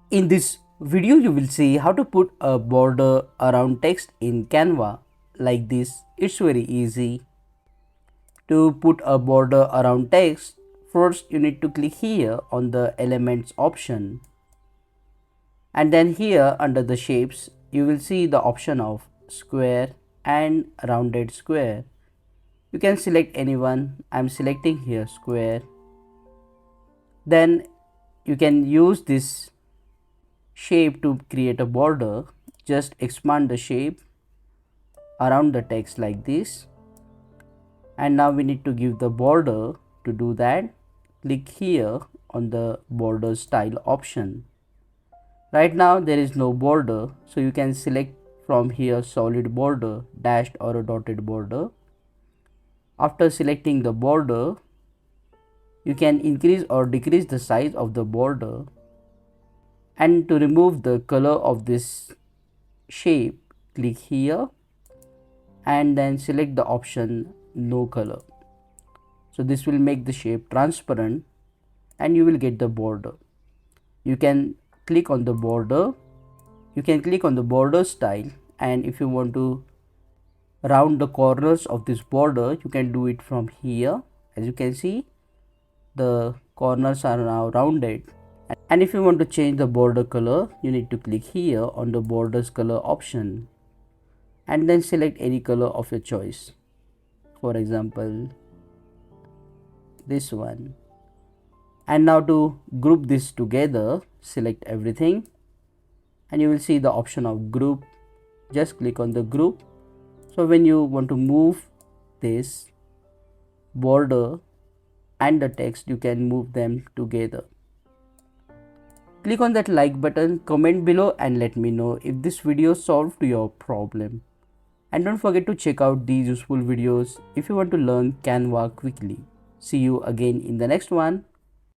In this video, you will see how to put a border around text in Canva like this. It's very easy. To put a border around text, first you need to click here on the elements option. And then here under the shapes, you will see the option of square and rounded square. You can select anyone. I'm selecting here square. Then you can use this shape to create a border. Just expand the shape around the text like this. And now we need to give the border. To do that, click here on the border style option. Right now there is no border, so you can select from here solid border, dashed or a dotted border. After selecting the border, you can increase or decrease the size of the border. And to remove the color of this shape, click here and then select the option no color. So this will make the shape transparent and you will get the border. You can click on the border. You can click on the border style, and if you want to round the corners of this border, you can do it from here. As you can see, the corners are now rounded. And if you want to change the border color, you need to click here on the borders color option and then select any color of your choice. For example, this one. And now to group this together, select everything and you will see the option of group. Just click on the group. So when you want to move this border and the text, you can move them together. Click on that like button, comment below and let me know if this video solved your problem. And don't forget to check out these useful videos if you want to learn Canva quickly. See you again in the next one.